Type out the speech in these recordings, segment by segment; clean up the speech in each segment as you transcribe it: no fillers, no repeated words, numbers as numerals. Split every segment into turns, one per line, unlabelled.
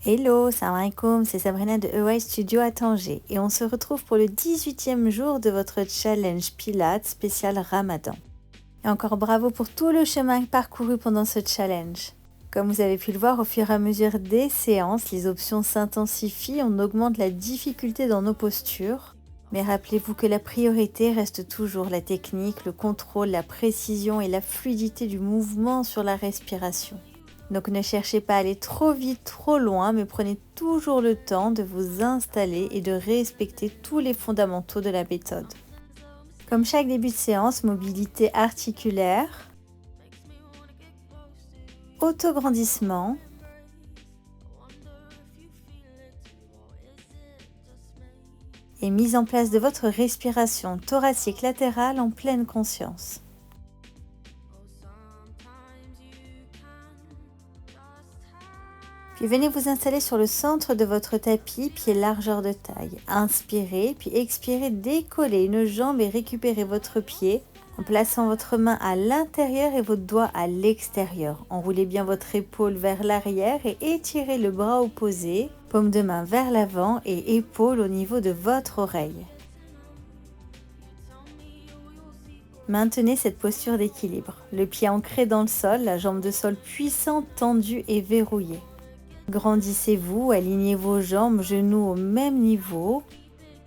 Hello, salam alaikum, c'est Sabrina de EY Studio à Tanger et on se retrouve pour le 18e jour de votre challenge Pilates spécial Ramadan. Et encore bravo pour tout le chemin parcouru pendant ce challenge. Comme vous avez pu le voir, au fur et à mesure des séances, les options s'intensifient, on augmente la difficulté dans nos postures. Mais rappelez-vous que la priorité reste toujours la technique, le contrôle, la précision et la fluidité du mouvement sur la respiration. Donc ne cherchez pas à aller trop vite, trop loin, mais prenez toujours le temps de vous installer et de respecter tous les fondamentaux de la méthode. Comme chaque début de séance, mobilité articulaire, autograndissement et mise en place de votre respiration thoracique latérale en pleine conscience. Puis venez vous installer sur le centre de votre tapis, pied largeur de taille. Inspirez, puis expirez, décollez une jambe et récupérez votre pied en plaçant votre main à l'intérieur et votre doigt à l'extérieur. Enroulez bien votre épaule vers l'arrière et étirez le bras opposé, paume de main vers l'avant et épaule au niveau de votre oreille. Maintenez cette posture d'équilibre. Le pied ancré dans le sol, la jambe de sol puissante, tendue et verrouillée. Grandissez-vous, alignez vos jambes, genoux au même niveau.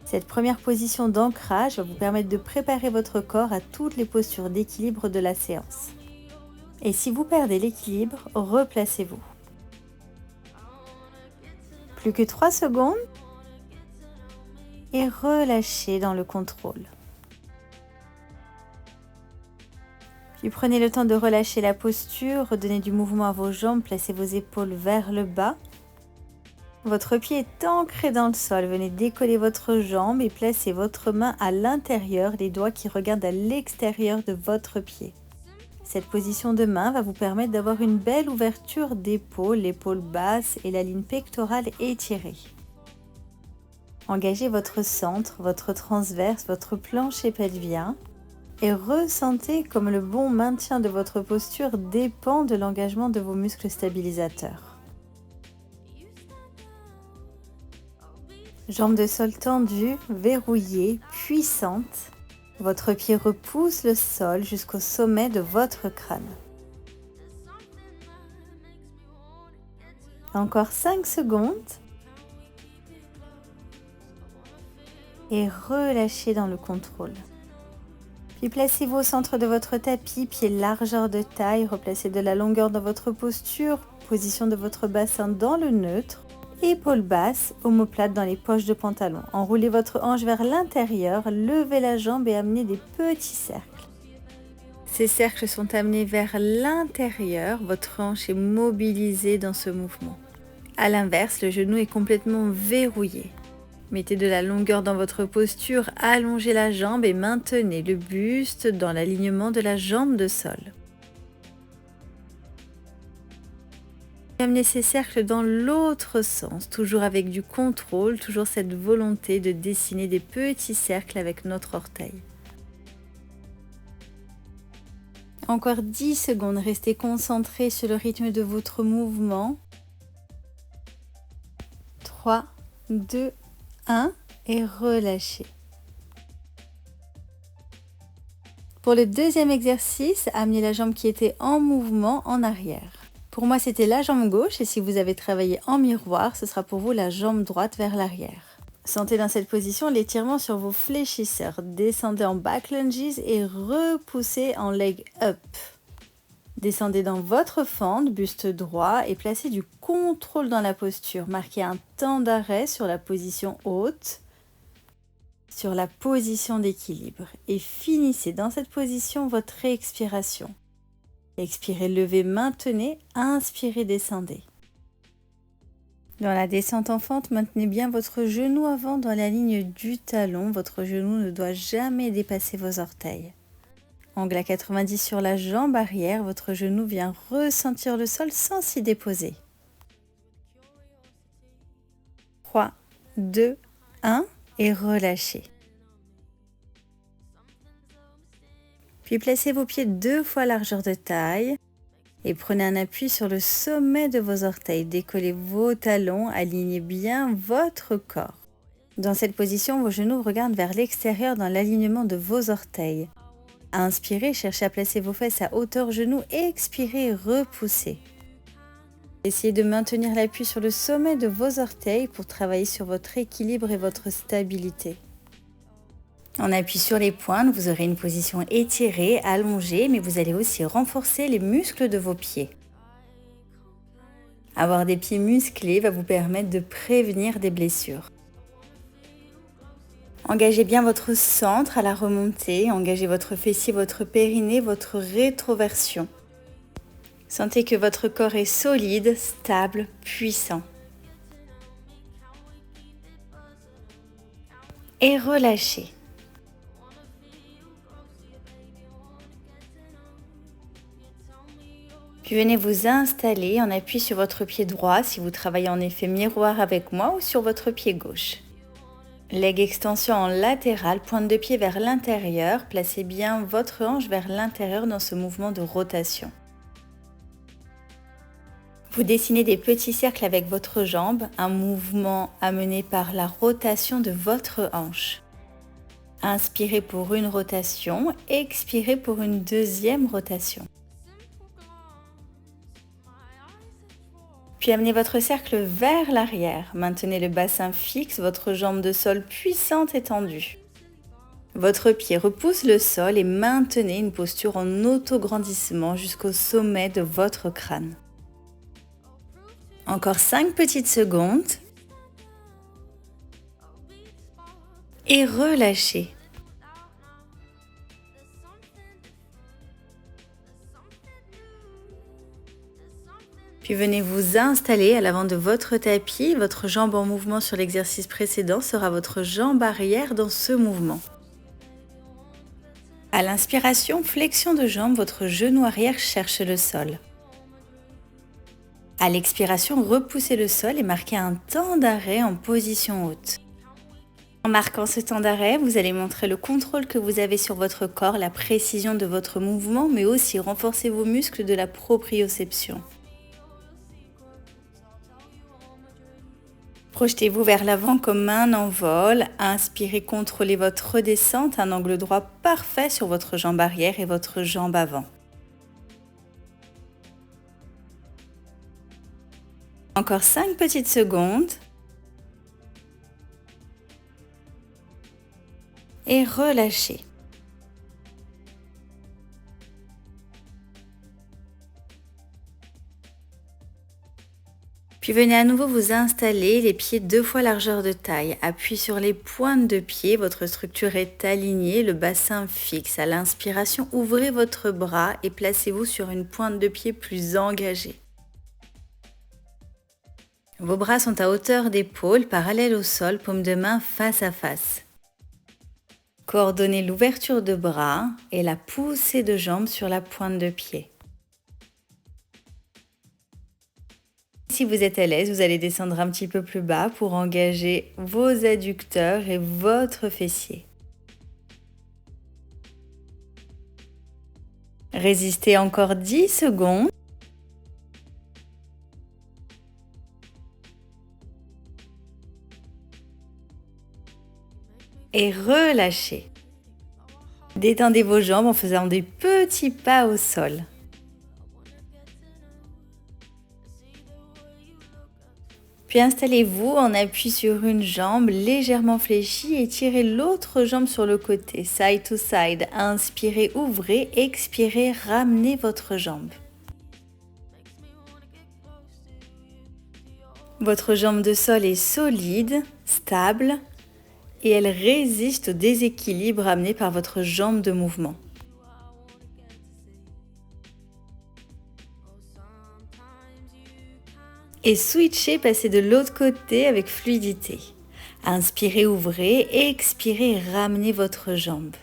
Cette première position d'ancrage va vous permettre de préparer votre corps à toutes les postures d'équilibre de la séance. Et si vous perdez l'équilibre, replacez-vous. Plus que 3 secondes et relâchez dans le contrôle. Puis prenez le temps de relâcher la posture, redonnez du mouvement à vos jambes, placez vos épaules vers le bas. Votre pied est ancré dans le sol, venez décoller votre jambe et placez votre main à l'intérieur, les doigts qui regardent à l'extérieur de votre pied. Cette position de main va vous permettre d'avoir une belle ouverture d'épaule, l'épaule basse et la ligne pectorale étirée. Engagez votre centre, votre transverse, votre plancher pelvien. Et ressentez comme le bon maintien de votre posture dépend de l'engagement de vos muscles stabilisateurs. Jambes de sol tendues, verrouillées, puissantes. Votre pied repousse le sol jusqu'au sommet de votre crâne. Encore 5 secondes. Et relâchez dans le contrôle. Puis placez-vous au centre de votre tapis, pied largeur de taille, replacez de la longueur dans votre posture, position de votre bassin dans le neutre, épaules basses, omoplate dans les poches de pantalon. Enroulez votre hanche vers l'intérieur, levez la jambe et amenez des petits cercles. Ces cercles sont amenés vers l'intérieur, votre hanche est mobilisée dans ce mouvement. À l'inverse, le genou est complètement verrouillé. Mettez de la longueur dans votre posture, allongez la jambe et maintenez le buste dans l'alignement de la jambe de sol. Amenez ces cercles dans l'autre sens, toujours avec du contrôle, toujours cette volonté de dessiner des petits cercles avec notre orteil. Encore 10 secondes, restez concentrés sur le rythme de votre mouvement. 3, 2, 1 et relâchez. Pour le deuxième exercice, amenez la jambe qui était en mouvement en arrière. Pour moi, c'était la jambe gauche et si vous avez travaillé en miroir, ce sera pour vous la jambe droite vers l'arrière. Sentez dans cette position l'étirement sur vos fléchisseurs. Descendez en back lunges et repoussez en leg up. Descendez dans votre fente, buste droit et placez du contrôle dans la posture. Marquez un temps d'arrêt sur la position haute, sur la position d'équilibre et finissez dans cette position votre expiration. Expirez, levez, maintenez, inspirez, descendez. Dans la descente en fente, maintenez bien votre genou avant dans la ligne du talon. Votre genou ne doit jamais dépasser vos orteils. Angle à 90 sur la jambe arrière, votre genou vient ressentir le sol sans s'y déposer. 3, 2, 1 et relâchez. Puis placez vos pieds 2 fois largeur de taille Et prenez un appui sur le sommet de vos orteils. Décollez vos talons, alignez bien votre corps. Dans cette position, vos genoux regardent vers l'extérieur dans l'alignement de vos orteils. Inspirez, cherchez à placer vos fesses à hauteur genoux. Expirez, repoussez. Essayez de maintenir l'appui sur le sommet de vos orteils pour travailler sur votre équilibre et votre stabilité. On appuie sur les pointes, vous aurez une position étirée, allongée, mais vous allez aussi renforcer les muscles de vos pieds. Avoir des pieds musclés va vous permettre de prévenir des blessures. Engagez bien votre centre à la remontée, engagez votre fessier, votre périnée, votre rétroversion. Sentez que votre corps est solide, stable, puissant. Et relâchez. Puis venez vous installer en appui sur votre pied droit si vous travaillez en effet miroir avec moi ou sur votre pied gauche. Leg extension en latéral, pointe de pied vers l'intérieur, placez bien votre hanche vers l'intérieur dans ce mouvement de rotation. Vous dessinez des petits cercles avec votre jambe, un mouvement amené par la rotation de votre hanche. Inspirez pour une rotation, expirez pour une deuxième rotation. Puis amenez votre cercle vers l'arrière. Maintenez le bassin fixe, votre jambe de sol puissante et tendue. Votre pied repousse le sol et maintenez une posture en autograndissement jusqu'au sommet de votre crâne. Encore 5 petites secondes. Et relâchez. Puis venez vous installer à l'avant de votre tapis. Votre jambe en mouvement sur l'exercice précédent sera votre jambe arrière dans ce mouvement. À l'inspiration, flexion de jambe, votre genou arrière cherche le sol. À l'expiration, repoussez le sol et marquez un temps d'arrêt en position haute. En marquant ce temps d'arrêt, vous allez montrer le contrôle que vous avez sur votre corps, la précision de votre mouvement, mais aussi renforcer vos muscles de la proprioception. Projetez-vous vers l'avant comme un envol. Inspirez, contrôlez votre redescente, un angle droit parfait sur votre jambe arrière et votre jambe avant. Encore 5 petites secondes. Et relâchez. Puis venez à nouveau vous installer, les pieds 2 fois largeur de taille. Appuyez sur les pointes de pied, votre structure est alignée, le bassin fixe. À l'inspiration, ouvrez votre bras et placez-vous sur une pointe de pied plus engagée. Vos bras sont à hauteur d'épaule, parallèles au sol, paumes de main face à face. Coordonnez l'ouverture de bras et la poussée de jambes sur la pointe de pied. Si vous êtes à l'aise, vous allez descendre un petit peu plus bas pour engager vos adducteurs et votre fessier. Résistez encore 10 secondes. Et relâchez. Détendez vos jambes en faisant des petits pas au sol. Puis installez-vous en appui sur une jambe légèrement fléchie et tirez l'autre jambe sur le côté, side to side. Inspirez, ouvrez, expirez, ramenez votre jambe. Votre jambe de sol est solide, stable et elle résiste au déséquilibre amené par votre jambe de mouvement. Et switchez, passez de l'autre côté avec fluidité. Inspirez, ouvrez, expirez, ramenez votre jambe.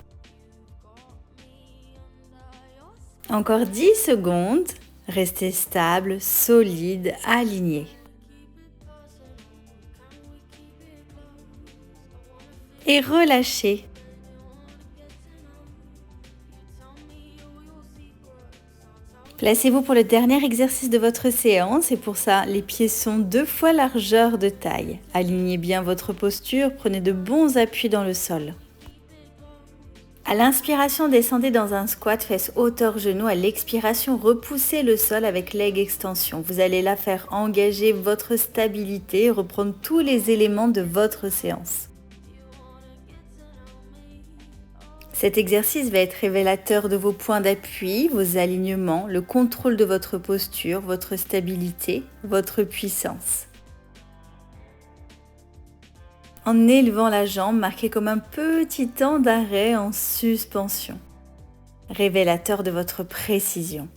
Encore 10 secondes, restez stable, solide, aligné. Et relâchez. Placez-vous pour le dernier exercice de votre séance et pour ça, les pieds sont 2 fois largeur de taille. Alignez bien votre posture, prenez de bons appuis dans le sol. À l'inspiration, descendez dans un squat, fesses hauteur genoux. À l'expiration, repoussez le sol avec leg extension. Vous allez là faire engager votre stabilité, reprendre tous les éléments de votre séance. Cet exercice va être révélateur de vos points d'appui, vos alignements, le contrôle de votre posture, votre stabilité, votre puissance. En élevant la jambe, marquez comme un petit temps d'arrêt en suspension, révélateur de votre précision.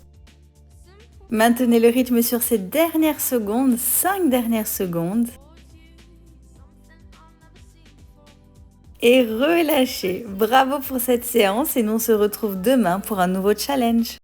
Maintenez le rythme sur ces dernières secondes, 5 dernières secondes. Et relâchez. Bravo pour cette séance et nous on se retrouve demain pour un nouveau challenge.